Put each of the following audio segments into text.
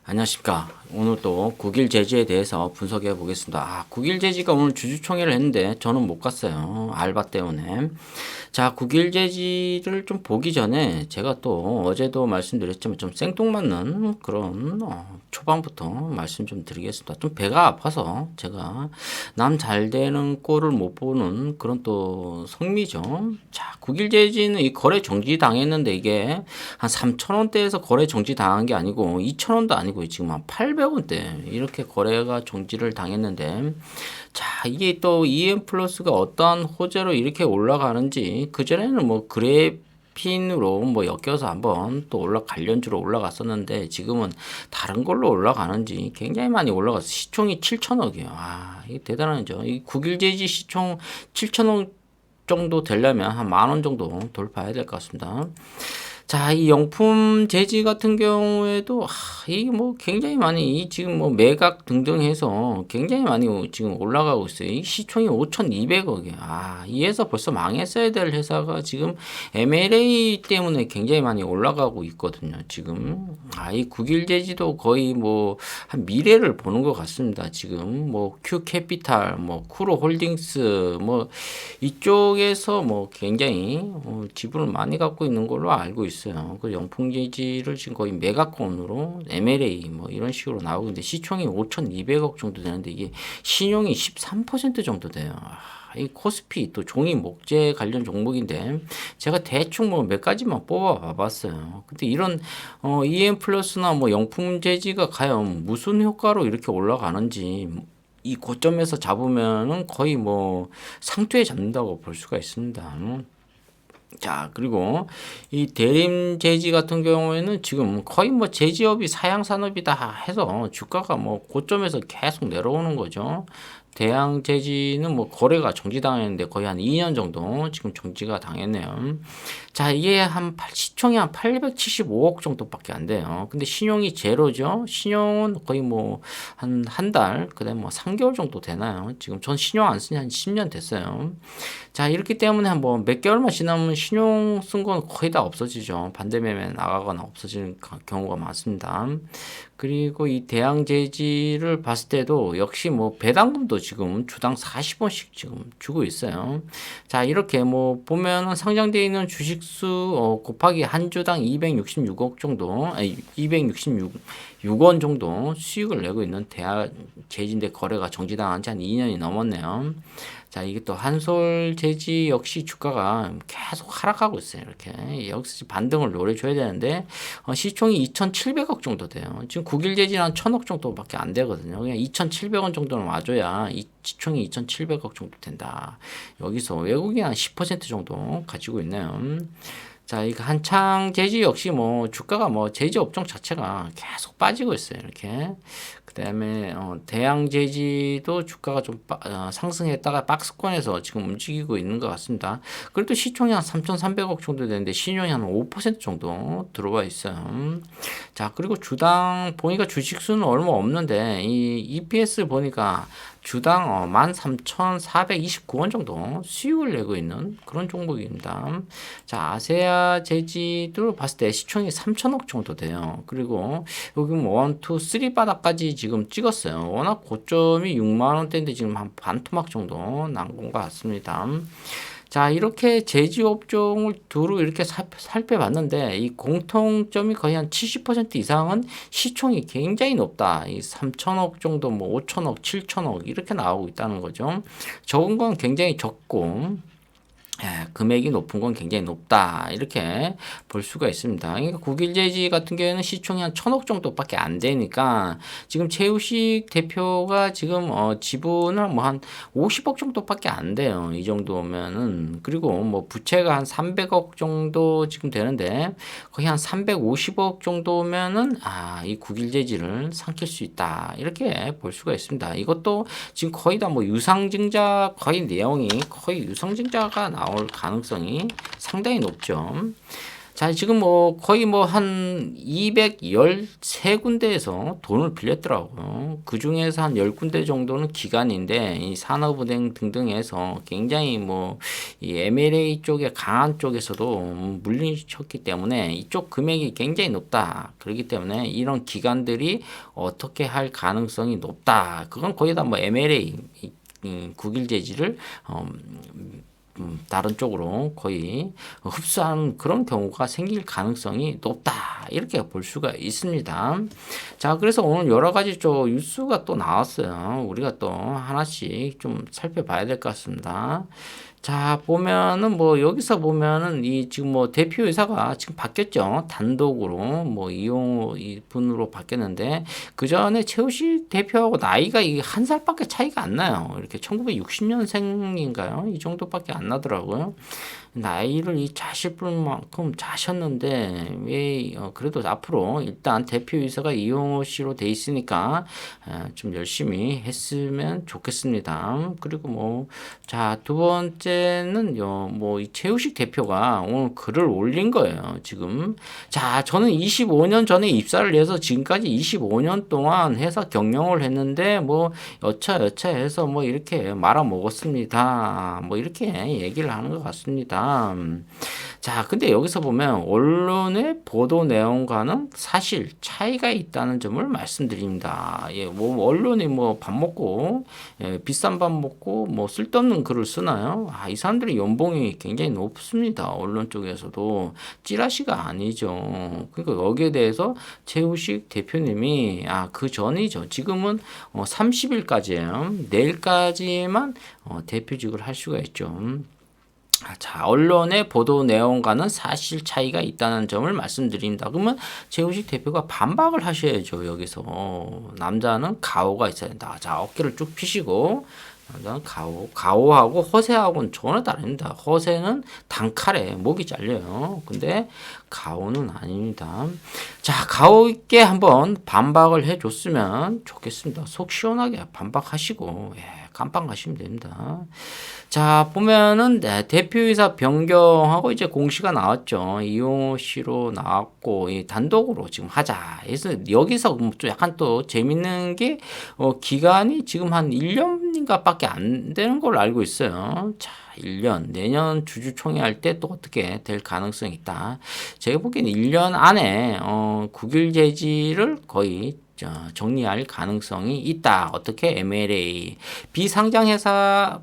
안녕하십니까. 오늘 또 국일제지에 대해서 분석해 보겠습니다. 국일제지가 오늘 주주총회를 했는데 저는 못 갔어요. 알바 때문에. 자, 국일제지를 좀 보기 전에 제가 또 어제도 말씀드렸지만 좀 생뚱맞는 그런 초반부터 말씀 좀 드리겠습니다. 좀 배가 아파서 제가 남 잘 되는 꼴을 못 보는 그런 또 성미죠. 자, 국일제지는 이 거래 정지 당했는데 이게 한 3,000원대에서 거래 정지 당한 게 아니고 2,000원도 아니고 지금 한 800원대 이렇게 거래가 정지를 당했는데, 자, 이게 또 EM 플러스가 어떠한 호재로 이렇게 올라가는지 그전에는 뭐 그래핀으로 뭐 엮여서 한번 또 관련주로 올라갔었는데 지금은 다른 걸로 올라가는지 굉장히 많이 올라가서 시총이 7천억이에요. 이게 대단하죠. 이 국일제지 시총 7천억 정도 되려면 한 10,000원 정도 돌파해야 될 것 같습니다. 자, 이 용품 재지 같은 경우에도 이게 뭐 굉장히 많이 지금 뭐 매각 등등 해서 굉장히 많이 지금 올라가고 있어요. 이 시총이 5,200억이에요. 이에서 벌써 망했어야 될 회사가 지금 M&A 때문에 굉장히 많이 올라가고 있거든요. 지금 이 국일제지도 거의 뭐 한 미래를 보는 것 같습니다. 지금 뭐 큐캐피탈, 뭐 쿠로홀딩스 뭐 이쪽에서 뭐 굉장히 지분을 많이 갖고 있는 걸로 알고 있어요. 그 영풍제지를 지금 거의 매각권으로 MLA 뭐 이런 식으로 나오고 있는데 시총이 5,200억 정도 되는데 이게 신용이 13% 정도 돼요. 이 코스피 또 종이 목재 관련 종목인데 제가 대충 뭐 몇 가지만 뽑아 봤어요. 근데 이런 EM 플러스나 뭐 영풍 재지가 과연 무슨 효과로 이렇게 올라가는지 이 고점에서 잡으면은 거의 뭐 상투에 잡는다고 볼 수가 있습니다. 자, 그리고 이 대림 제지 같은 경우에는 지금 거의 뭐 제지업이 사양 산업이다 해서 주가가 뭐 고점에서 계속 내려오는 거죠. 대양 제지는 뭐 거래가 정지당했는데 거의 한 2년 정도 지금 정지가 당했네요. 자, 이게 시총이 한 875억 정도밖에 안 돼요. 근데 신용이 제로죠. 신용은 거의 뭐 한 달, 그다음에 뭐 3개월 정도 되나요? 지금 전 신용 안 쓴 지 한 10년 됐어요. 자, 이렇기 때문에 뭐 몇 개월만 지나면 신용 쓴 건 거의 다 없어지죠. 반대매매 나가거나 없어지는 경우가 많습니다. 그리고 이 대양제지를 봤을 때도 역시 뭐 배당금도 지금 주당 40원씩 지금 주고 있어요. 자, 이렇게 뭐 보면은 상장되어 있는 주식수 곱하기 한 주당 266억 정도, 266원 정도 수익을 내고 있는 대양제지인데 거래가 정지당한 지 한 2년이 넘었네요. 자, 이게 또 한솔제지 역시 주가가 계속 하락하고 있어요. 이렇게 역시 반등을 노려줘야 되는데 시총이 2,700억 정도 돼요. 지금 국일제지는 한 1,000억 정도밖에 안 되거든요. 그냥 2,700원 정도는 와줘야 이 시총이 2,700억 정도 된다. 여기서 외국인 한 10% 정도 가지고 있네요. 자, 이거 한창 제지 역시 뭐 주가가 뭐 제지 업종 자체가 계속 빠지고 있어요. 이렇게. 그다음에 대양 제지도 주가가 좀 상승했다가 박스권에서 지금 움직이고 있는 것 같습니다. 그래도 시총이 한 3,300억 정도 되는데 신용이 한 5% 정도 들어와 있어요. 자, 그리고 주당 보니까 주식수는 얼마 없는데 이 EPS 보니까 주당 13,429원 정도 수익을 내고 있는 그런 종목입니다. 자, 아세아 제지도 봤을 때 시총이 3천억 정도 돼요. 그리고 여기 뭐 1, 2, 3 바닥까지 지금 찍었어요. 워낙 고점이 6만 원대인데 지금 한 반토막 정도 난 것 같습니다. 자, 이렇게 제지 업종을 두루 이렇게 살펴봤는데 이 공통점이 거의 한 70% 이상은 시총이 굉장히 높다. 이 3천억 정도, 뭐 5천억, 7천억 이렇게 나오고 있다는 거죠. 적은 건 굉장히 적고 금액이 높은 건 굉장히 높다 이렇게 볼 수가 있습니다. 그러니까 국일제지 같은 경우에는 시총이 한 1,000억 정도밖에 안 되니까 지금 최우식 대표가 지금 지분을 뭐 한 50억 정도밖에 안 돼요. 이 정도면은. 그리고 뭐 부채가 한 300억 정도 지금 되는데 거의 한 350억 정도면은 이 국일제지를 삼킬 수 있다 이렇게 볼 수가 있습니다. 이것도 지금 거의 다 뭐 유상증자 거의 내용이 거의 유상증자가 나올 가능성이 상당히 높죠. 자, 지금 뭐 거의 뭐 한 213군데에서 돈을 빌렸더라고요. 그 중에서 한 10군데 정도는 기관인데 이 산업은행 등등에서 굉장히 뭐 이 M&A 쪽에 강한 쪽에서도 물리쳤기 때문에 이쪽 금액이 굉장히 높다. 그렇기 때문에 이런 기관들이 어떻게 할 가능성이 높다. 그건 거의 다 뭐 M&A 국일 제지를 다른 쪽으로 거의 흡수하는 그런 경우가 생길 가능성이 높다. 이렇게 볼 수가 있습니다. 자, 그래서 오늘 여러 가지 좀 뉴스가 또 나왔어요. 우리가 또 하나씩 좀 살펴봐야 될 것 같습니다. 자, 보면은 뭐 여기서 보면은 이 지금 뭐 대표이사가 지금 바뀌었죠. 단독으로 뭐 이용호 이분으로 바뀌었는데 그 전에 최우식 대표하고 나이가 이게 한 살밖에 차이가 안 나요. 이렇게 1960년생인가요? 이 정도밖에 안 나더라고요. 나이를 이 자실 분만큼 자셨는데 왜 그래도 앞으로 일단 대표이사가 이용호 씨로 돼 있으니까 좀 열심히 했으면 좋겠습니다. 그리고 뭐 자, 두 번째는요. 뭐 이 최우식 대표가 오늘 글을 올린 거예요. 지금 자, 저는 25년 전에 입사를 해서 지금까지 25년 동안 회사 경영을 했는데 뭐 여차여차 해서 뭐 이렇게 말아 먹었습니다. 뭐 이렇게 얘기를 하는 것 같습니다. 자, 근데 여기서 보면 언론의 보도 내용과는 사실 차이가 있다는 점을 말씀드립니다. 예, 뭐 언론이 뭐 밥 먹고 비싼 밥 먹고 뭐 쓸데없는 글을 쓰나요? 아, 이 사람들의 연봉이 굉장히 높습니다. 언론 쪽에서도 찌라시가 아니죠. 그러니까 여기에 대해서 최우식 대표님이 그 전이죠. 지금은 30일까지예요. 내일까지만 대표직을 할 수가 있죠. 자, 언론의 보도 내용과는 사실 차이가 있다는 점을 말씀드립니다. 그러면 최우식 대표가 반박을 하셔야죠. 여기서 남자는 가오가 있어야 된다. 자, 어깨를 쭉 펴시고 남자는 가오하고 허세하고는 전혀 다릅니다. 허세는 단칼에 목이 잘려요. 근데 가오는 아닙니다. 자, 가오 있게 한번 반박을 해줬으면 좋겠습니다. 속 시원하게 반박하시고 깜빡 가시면 됩니다. 자, 보면은 대표이사 변경하고 이제 공시가 나왔죠. 이용호 씨로 나왔고 단독으로 지금 하자. 그래서 여기서 좀 약간 또 재밌는 게 기간이 지금 한 1년인가밖에 안 되는 걸로 알고 있어요. 자, 1년 내년 주주총회 할 때 또 어떻게 될 가능성이 있다. 제가 보기에는 1년 안에 국일 제지를 거의 정리할 가능성이 있다. 어떻게 M&A 비상장 회사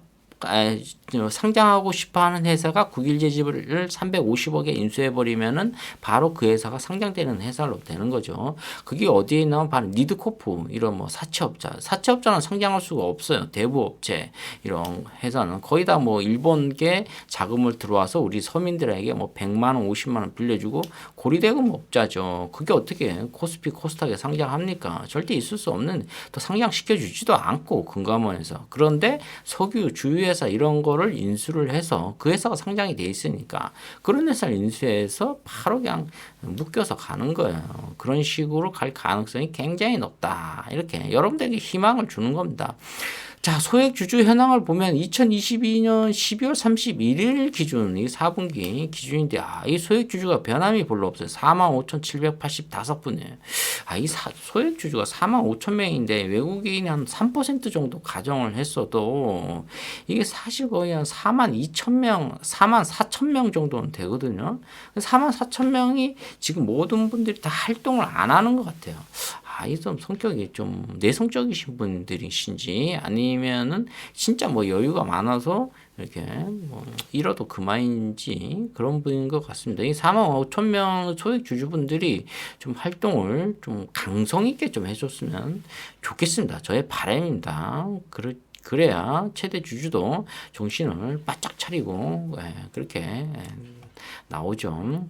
상장하고 싶어하는 회사가 국일 제지를 350억에 인수해버리면은 바로 그 회사가 상장되는 회사로 되는 거죠. 그게 어디에 있냐면 바로 니드코프 이런 뭐 사채업자는 상장할 수가 없어요. 대부업체 이런 회사는 거의 다 뭐 일본계 자금을 들어와서 우리 서민들에게 뭐 100만 원, 50만 원 빌려주고 고리대금업자죠. 그게 어떻게 코스피 코스닥에 상장합니까? 절대 있을 수 없는 또 상장시켜주지도 않고 금감원에서. 그런데 석유 주유회사 이런 거를 인수를 해서 그 회사가 상장이 돼 있으니까 그런 회사를 인수해서 바로 그냥 묶여서 가는 거예요. 그런 식으로 갈 가능성이 굉장히 높다. 이렇게 여러분들에게 희망을 주는 겁니다. 자, 소액 주주 현황을 보면 2022년 12월 31일 기준, 이 4분기 기준인데, 이 소액 주주가 변함이 별로 없어요. 45,785분이에요. 이 소액 주주가 45,000명인데, 외국인이 한 3% 정도 가정을 했어도, 이게 사실 거의 한 42,000명, 44,000명 정도는 되거든요. 44,000명이 지금 모든 분들이 다 활동을 안 하는 것 같아요. 이 좀 성격이 좀 내성적이신 분들이신지 아니면은 진짜 뭐 여유가 많아서 이렇게 뭐 잃어도 그만인지 그런 분인 것 같습니다. 이 45,000명 소액 주주분들이 좀 활동을 좀 강성 있게 좀 해줬으면 좋겠습니다. 저의 바람입니다. 그래야 최대 주주도 정신을 바짝 차리고 그렇게 나오죠.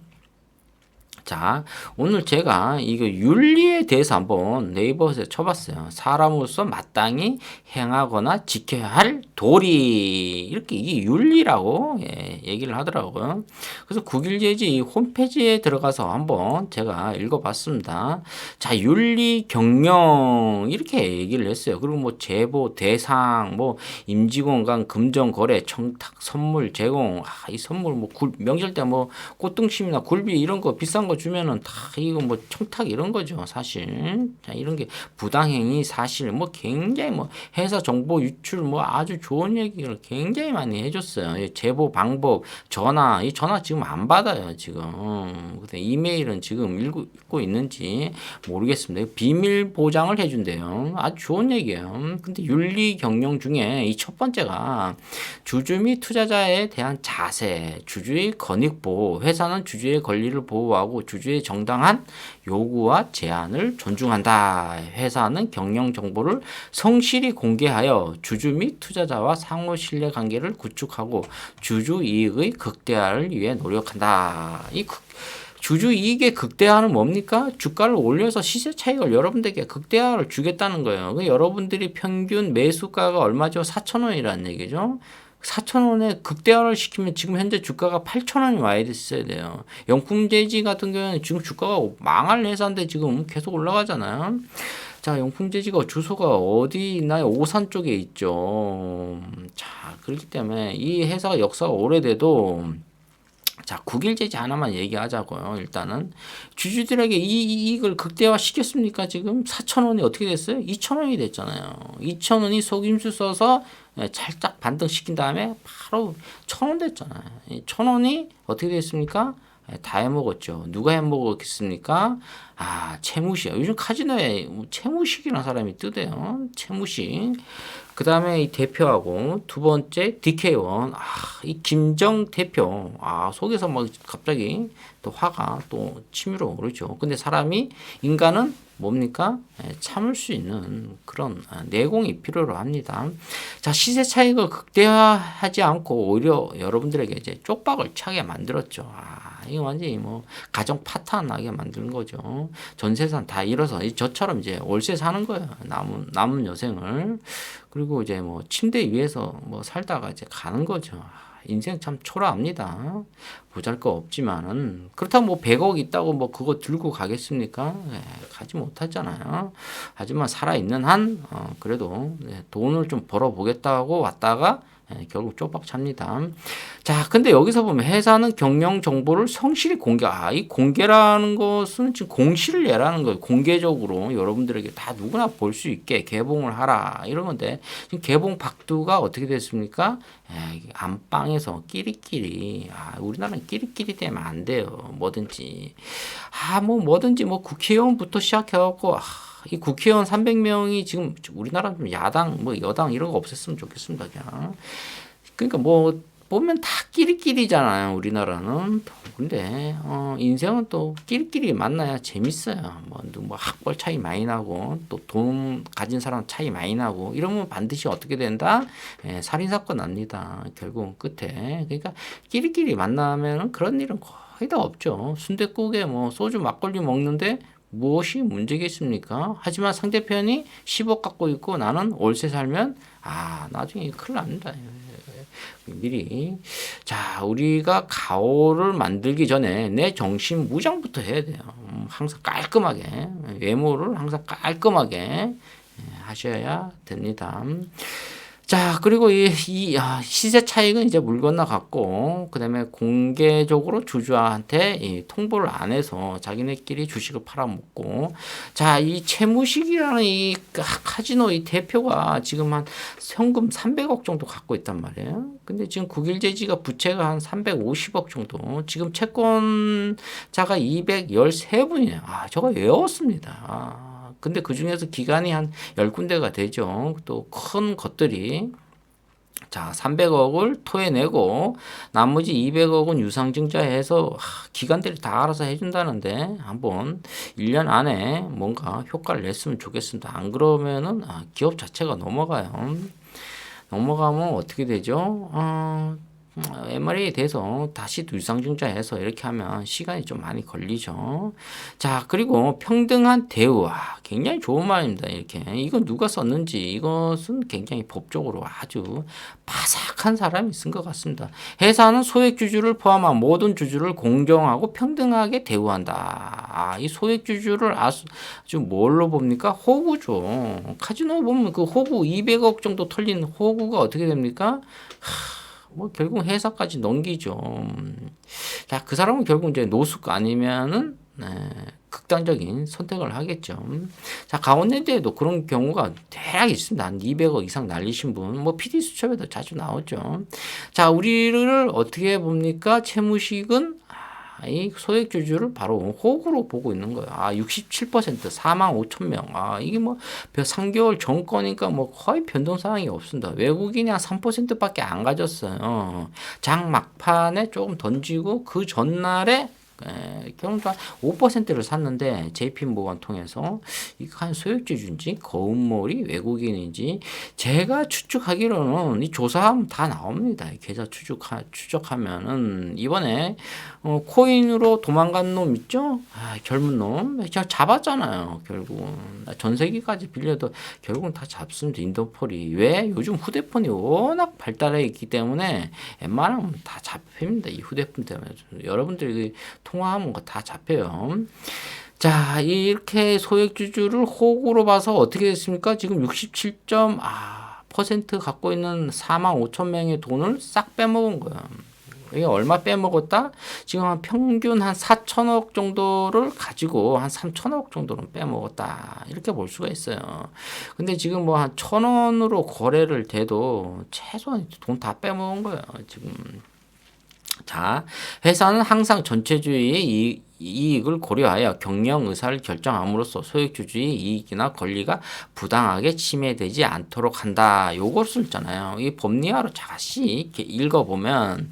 자, 오늘 제가 이거 윤리에 대해서 한번 네이버에서 쳐봤어요. 사람으로서 마땅히 행하거나 지켜야 할 도리. 이렇게 이게 윤리라고 얘기를 하더라고요. 그래서 국일제지 홈페이지에 들어가서 한번 제가 읽어봤습니다. 자, 윤리 경영 이렇게 얘기를 했어요. 그리고 뭐 제보, 대상, 뭐 임직원 간 금전 거래, 청탁, 선물 제공. 이 선물 뭐 명절 때 뭐 꽃등심이나 굴비 이런 거 비싼 거 주면은 다 이거 뭐 청탁 이런 거죠, 사실. 자, 이런 게 부당행위 사실 뭐 굉장히 뭐 회사 정보 유출 뭐 아주 좋은 얘기를 굉장히 많이 해줬어요. 제보 방법, 전화, 이 전화 지금 안 받아요, 지금. 근데 이메일은 지금 읽고 있는지 모르겠습니다. 비밀 보장을 해준대요. 아주 좋은 얘기예요. 근데 윤리 경영 중에 이 첫 번째가 주주 및 투자자에 대한 자세, 주주의 권익보호, 회사는 주주의 권리를 보호하고 주주의 정당한 요구와 제안을 존중한다. 회사는 경영 정보를 성실히 공개하여 주주 및 투자자와 상호 신뢰 관계를 구축하고 주주 이익의 극대화를 위해 노력한다. 주주 이익의 극대화는 뭡니까? 주가를 올려서 시세 차익을 여러분들에게 극대화를 주겠다는 거예요. 여러분들이 평균 매수가가 얼마죠? 4,000원이라는 얘기죠. 4,000원에 극대화를 시키면 지금 현재 주가가 8,000원이 와야 있어야 돼요. 영풍재지 같은 경우는 지금 주가가 망할 회사인데 지금 계속 올라가잖아요. 자, 영풍재지가 주소가 어디 있나요? 오산 쪽에 있죠. 자, 그렇기 때문에 이 회사가 역사가 오래돼도 자, 국일제지 하나만 얘기하자고요. 일단은 주주들에게 이 이익을 극대화 시켰습니까? 지금 4,000원이 어떻게 됐어요? 2,000원이 됐잖아요. 2,000원이 속임수 써서 살짝 반등시킨 다음에 바로 1,000원 됐잖아요. 1,000원이 어떻게 됐습니까? 다 해먹었죠. 누가 해먹었겠습니까? 채무시요. 요즘 카지노에 채무식이라는 사람이 뜨대요. 채무식. 그 다음에 이 대표하고 두 번째 DK1. 이 김정 대표. 속에서 막 갑자기 또 화가 또 치밀어 오르죠. 근데 인간은 뭡니까? 참을 수 있는 그런 내공이 필요로 합니다. 자, 시세 차익을 극대화하지 않고 오히려 여러분들에게 이제 쪽박을 차게 만들었죠. 이거 완전히 뭐 가정 파탄나게 만드는 거죠. 전세산 다 잃어서 저처럼 이제 월세 사는 거예요. 남은 여생을. 그리고 이제 뭐 침대 위에서 뭐 살다가 이제 가는 거죠. 인생 참 초라합니다. 보잘 거 없지만은 그렇다고 뭐 100억 있다고 뭐 그거 들고 가겠습니까? 가지 못하잖아요. 하지만 살아있는 한 그래도 돈을 좀 벌어보겠다고 왔다가 결국 쪽박 찹니다. 자, 근데 여기서 보면 회사는 경영 정보를 성실히 이 공개라는 것은 지금 공시를 내라는 거예요. 공개적으로 여러분들에게 다 누구나 볼 수 있게 개봉을 하라. 이런 건데, 지금 개봉 박두가 어떻게 됐습니까? 안방에서 끼리끼리. 우리나라는 끼리끼리 되면 안 돼요. 뭐든지. 뭐든지 국회의원부터 시작해갖고, 이 국회의원 300명이 지금 우리나라 야당 여당 이런 거 없앴으면 좋겠습니다. 그냥. 그러니까 보면 다 끼리끼리잖아요. 우리나라는. 근데 인생은 또 끼리끼리 만나야 재밌어요. 학벌 차이 많이 나고 또 돈 가진 사람 차이 많이 나고 이러면 반드시 어떻게 된다? 살인 사건 납니다. 결국은 끝에. 그러니까 끼리끼리 만나면은 그런 일은 거의 다 없죠. 순댓국에 소주 막걸리 먹는데 무엇이 문제겠습니까? 하지만 상대편이 10억 갖고 있고 나는 월세 살면 나중에 큰일 납니다. 미리. 자, 우리가 가오를 만들기 전에 내 정신 무장부터 해야 돼요. 항상 깔끔하게 외모를 항상 깔끔하게 하셔야 됩니다. 자, 그리고 이 시세 차익은 이제 물 건너갔고, 그 다음에 공개적으로 주주한테 이 통보를 안 해서 자기네끼리 주식을 팔아먹고, 자, 이 채무식이라는 이 카지노 이 대표가 지금 한 현금 300억 정도 갖고 있단 말이에요. 근데 지금 국일제지가 부채가 한 350억 정도, 지금 채권자가 213분이에요. 저거 외웠습니다. 근데 그 중에서 기간이 한 10군데가 되죠. 또 큰 것들이. 자, 300억을 토해내고 나머지 200억은 유상증자해서 기관들이 다 알아서 해준다는데 한번 1년 안에 뭔가 효과를 냈으면 좋겠습니다. 안 그러면은 기업 자체가 넘어가요. 넘어가면 어떻게 되죠? MRA에 대해서 다시 유상증자해서 이렇게 하면 시간이 좀 많이 걸리죠. 자, 그리고 평등한 대우. 굉장히 좋은 말입니다. 이렇게. 이건 누가 썼는지 이것은 굉장히 법적으로 아주 바삭한 사람이 쓴 것 같습니다. 회사는 소액주주를 포함한 모든 주주를 공정하고 평등하게 대우한다. 이 소액주주를 아주 뭘로 봅니까? 호구죠. 카지노 보면 그 호구 200억 정도 털린 호구가 어떻게 됩니까? 뭐 결국 회사까지 넘기죠. 자, 그 사람은 결국 이제 노숙 아니면은 극단적인 선택을 하겠죠. 자, 강원랜드에도 그런 경우가 대략 있습니다. 한 200억 이상 날리신 분, 뭐 PD 수첩에도 자주 나오죠. 자, 우리를 어떻게 봅니까? 채무식은 이 소액주주를 바로 호구로 보고 있는 거예요. 67% 45,000명. 이게 뭐 3개월 전 거니까 뭐 거의 변동사항이 없습니다. 외국인이 한 3%밖에 안 가졌어요. 장 막판에 조금 던지고 그 전날에 결국 한 5%를 샀는데 JP모건 통해서 이거 한 소액주주인지 거음몰이 외국인인지 제가 추측하기로는 이 조사하면 다 나옵니다. 계좌 추적하면은 이번에 코인으로 도망간 놈 있죠? 젊은 놈 제가 잡았잖아요. 결국은 전세기까지 빌려도 결국은 다 잡습니다. 인도폴이. 왜? 요즘 휴대폰이 워낙 발달해 있기 때문에 웬만하면 다 잡힙니다. 이 휴대폰 때문에 여러분들이 통화하면 거 다 잡혀요. 자, 이렇게 소액주주를 호구로 봐서 어떻게 됐습니까? 지금 67% 갖고 있는 45,000명의 돈을 싹 빼먹은 거야. 이게 얼마 빼먹었다? 지금 한 평균 한 4천억 정도를 가지고 한 3천억 정도는 빼먹었다. 이렇게 볼 수가 있어요. 근데 지금 뭐 한 1,000원으로 거래를 돼도 최소한 돈 다 빼먹은 거예요. 지금. 자, 회사는 항상 전체주의의 이익을 고려하여 경영 의사를 결정함으로써 소액주주의 이익이나 권리가 부당하게 침해되지 않도록 한다. 요것을 있잖아요. 이 법리화로 자세히 이렇게 읽어보면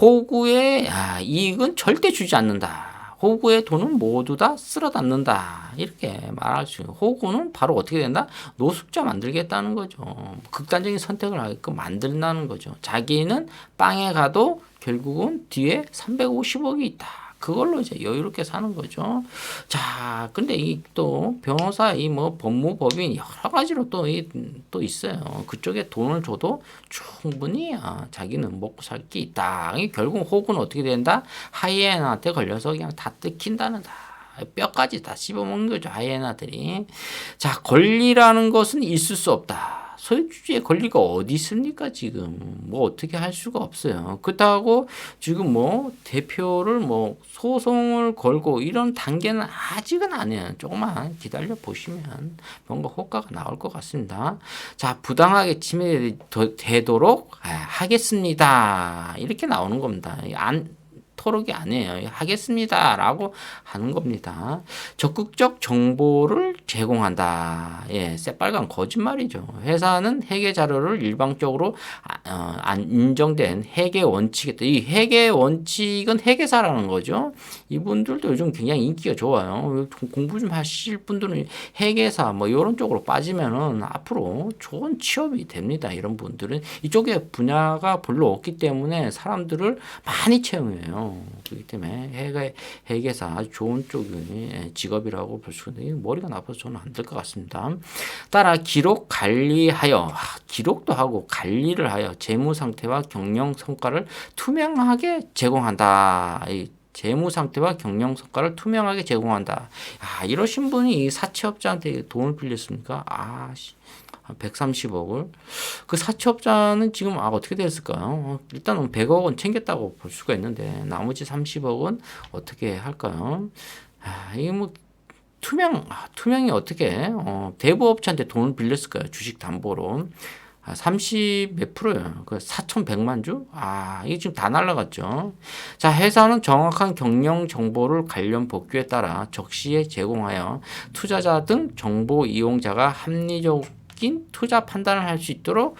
호구의 이익은 절대 주지 않는다. 호구의 돈은 모두 다 쓸어 담는다. 이렇게 말할 수 있어요. 호구는 바로 어떻게 된다? 노숙자 만들겠다는 거죠. 극단적인 선택을 하게끔 만든다는 거죠. 자기는 빵에 가도 결국은 뒤에 350억이 있다. 그걸로 이제 여유롭게 사는 거죠. 자, 근데 이 또 변호사 이 뭐 법무법인 여러 가지로 또 있어요. 그쪽에 돈을 줘도 충분히 자기는 먹고 살 게 있다. 결국 혹은 어떻게 된다? 하이에나한테 걸려서 그냥 다 뜯긴다는 다. 뼈까지 다 씹어먹는 거죠. 하이에나들이. 자, 권리라는 것은 있을 수 없다. 소유주의 권리가 어디 있습니까, 지금? 뭐 어떻게 할 수가 없어요. 그렇다고 지금 뭐 대표를 뭐 소송을 걸고 이런 단계는 아직은 아니에요. 조금만 기다려 보시면 뭔가 효과가 나올 것 같습니다. 자, 부당하게 침해되도록 하겠습니다. 이렇게 나오는 겁니다. 토록이 아니에요. 하겠습니다라고 하는 겁니다. 적극적 정보를 제공한다. 새빨간 거짓말이죠. 회사는 회계 자료를 일방적으로 인정된 회계 원칙이다. 이 회계 원칙은 회계사라는 거죠. 이분들도 요즘 굉장히 인기가 좋아요. 공부 좀 하실 분들은 회계사 뭐 이런 쪽으로 빠지면은 앞으로 좋은 취업이 됩니다. 이런 분들은 이쪽에 분야가 별로 없기 때문에 사람들을 많이 채용해요. 그렇기 때문에 회계사 아주 좋은 쪽이 직업이라고 볼 수 있는데 머리가 나빠서 저는 안 될 것 같습니다. 따라 기록 관리하여 기록도 하고 관리를 하여 재무 상태와 경영 성과를 투명하게 제공한다. 재무 상태와 경영 성과를 투명하게 제공한다. 이러신 분이 이 사채업자한테 돈을 빌렸습니까? 130억을. 그 사채업자는 지금 어떻게 됐을까요? 일단은 100억 원 챙겼다고 볼 수가 있는데 나머지 30억은 어떻게 할까요? 이게 뭐 투명이 어떻게 대부업체한테 돈을 빌렸을까요? 주식 담보로. 30 몇 프로예요. 그 4,100만 주? 이게 지금 다 날라갔죠. 자, 회사는 정확한 경영 정보를 관련 법규에 따라 적시에 제공하여 투자자 등 정보 이용자가 합리적 합리적인 투자 판단을 할 수 있도록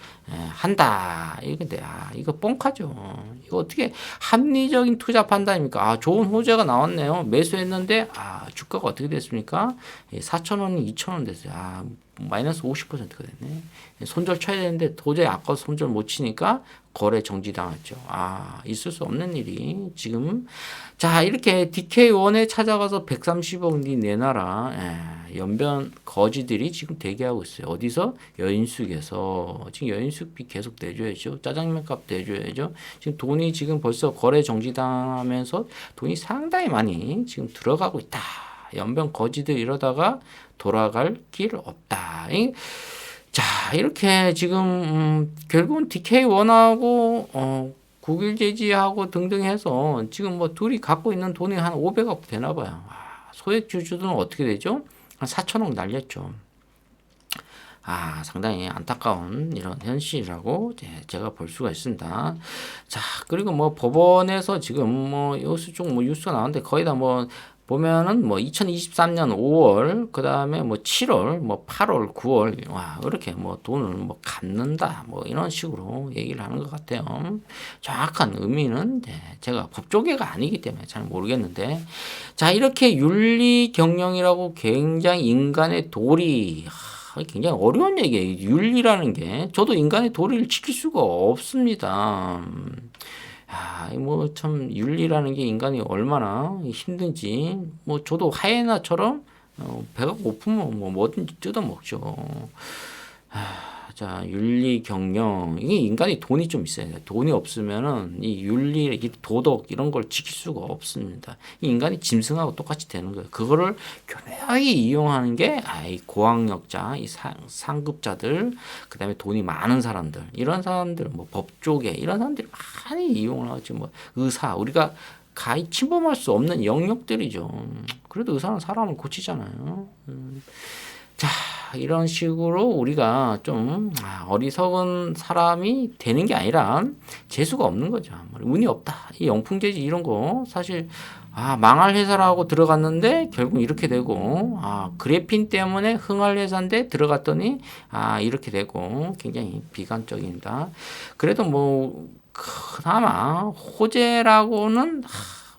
한다. 이건데 이거 뻥카죠. 이거 어떻게 합리적인 투자 판단입니까? 좋은 호재가 나왔네요. 매수했는데 주가가 어떻게 됐습니까? 4,000원이 2,000원 됐어요. 마이너스 50%가 됐네. 손절 쳐야 되는데 도저히 아까워서 손절 못 치니까 거래 정지당했죠. 있을 수 없는 일이 지금. 자, 이렇게 DK1에 찾아가서 130억 내놔라. 연변 거지들이 지금 대기하고 있어요. 어디서? 여인숙에서. 지금 여인숙비 계속 내줘야죠. 짜장면 값 내줘야죠. 지금 돈이 지금 벌써 거래 정지당하면서 돈이 상당히 많이 지금 들어가고 있다. 연변 거지들 이러다가 돌아갈 길 없다. 자, 이렇게 지금 결국은 DK1하고 국일제지하고 등등 해서 지금 뭐 둘이 갖고 있는 돈이 한 500억 되나 봐요. 소액 주주들은 어떻게 되죠? 한 4천억 날렸죠. 상당히 안타까운 이런 현실이라고 제가 볼 수가 있습니다. 자, 그리고 뭐 법원에서 지금 뭐 요수 쪽 뭐 뉴스가 나오는데 거의 다 뭐 보면은 뭐 2023년 5월, 그 다음에 뭐 7월, 뭐 8월, 9월, 이렇게 뭐 돈을 뭐 갚는다, 뭐 이런 식으로 얘기를 하는 것 같아요. 정확한 의미는 제가 법조계가 아니기 때문에 잘 모르겠는데, 자, 이렇게 윤리 경영이라고 굉장히 인간의 도리, 굉장히 어려운 얘기예요. 윤리라는 게 저도 인간의 도리를 지킬 수가 없습니다. 뭐 참 윤리라는 게 인간이 얼마나 힘든지 뭐 저도 하이에나처럼 배가 고프면 뭐 뭐든지 뜯어먹죠. 자, 윤리 경영 이게 인간이 돈이 좀 있어야 돼요. 돈이 없으면은 이 윤리, 이 도덕 이런 걸 지킬 수가 없습니다. 이 인간이 짐승하고 똑같이 되는 거예요. 그거를 교묘하게 이용하는 게 이 고학력자, 이 상급자들, 그다음에 돈이 많은 사람들, 이런 사람들, 뭐 법조계 이런 사람들이 많이 이용을 하지. 뭐 의사, 우리가 가히 침범할 수 없는 영역들이죠. 그래도 의사는 사람을 고치잖아요. 자, 이런 식으로 우리가 좀 어리석은 사람이 되는 게 아니라 재수가 없는 거죠. 운이 없다. 이 영풍재지 이런 거 사실 망할 회사라고 들어갔는데 결국 이렇게 되고 그래핀 때문에 흥할 회사인데 들어갔더니 이렇게 되고 굉장히 비관적입니다. 그래도 뭐 그나마 호재라고는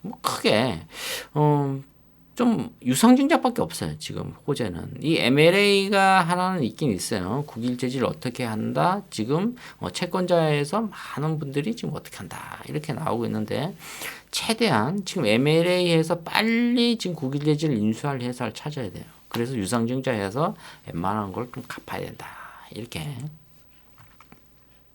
뭐 크게 좀 유상증자밖에 없어요. 지금 호재는 이 MLA가 하나는 있긴 있어요. 국일제지를 어떻게 한다. 지금 채권자에서 많은 분들이 지금 어떻게 한다 이렇게 나오고 있는데 최대한 지금 MLA에서 빨리 지금 국일제지를 인수할 회사를 찾아야 돼요. 그래서 유상증자해서 웬만한 걸 좀 갚아야 된다 이렇게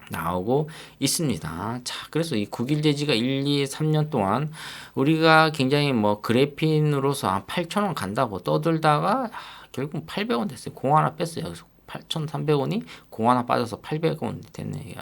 나오고 있습니다. 자, 그래서 이 국일제지가 1, 2, 3년 동안 우리가 굉장히 뭐 그래핀으로서 한 8,000원 간다고 떠들다가 결국 800원 됐어요. 공 하나 뺐어요. 여기서 8,300원이 공 하나 빠져서 800원 됐네.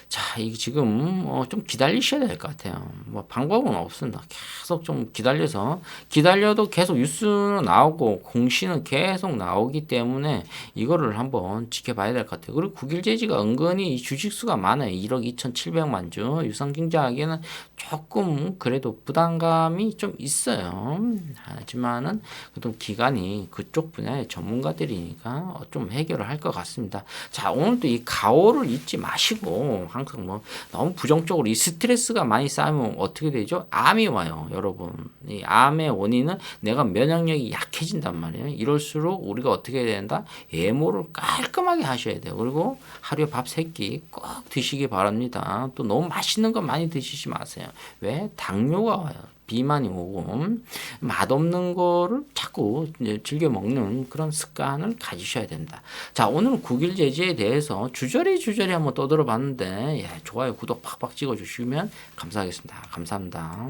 자, 이게 지금 좀 기다리셔야 될 것 같아요. 뭐 방법은 없습니다. 계속 좀 기다려도 계속 뉴스는 나오고 공시는 계속 나오기 때문에 이거를 한번 지켜봐야 될 것 같아요. 그리고 국일제지가 은근히 주식수가 많아요. 1억 2,700만 주. 유상증자하기에는 조금 그래도 부담감이 좀 있어요. 하지만은 그래도 기관이 그쪽 분야의 전문가들이니까 좀 해결을 할 것 같습니다. 자, 오늘도 이 가오를 잊지 마시고 항상 뭐 너무 부정적으로 이 스트레스가 많이 쌓이면 어떻게 되죠? 암이 와요, 여러분. 이 암의 원인은 내가 면역력이 약해진단 말이에요. 이럴수록 우리가 어떻게 해야 된다? 예모를 깔끔하게 하셔야 돼요. 그리고 하루에 밥 3끼 꼭 드시기 바랍니다. 또 너무 맛있는 거 많이 드시지 마세요. 왜? 당뇨가 와요. 비만이 오고 맛없는 거를 자꾸 즐겨 먹는 그런 습관을 가지셔야 된다. 자, 오늘은 국일제지에 대해서 주저리 한번 떠들어 봤는데 좋아요, 구독 팍팍 찍어 주시면 감사하겠습니다. 감사합니다.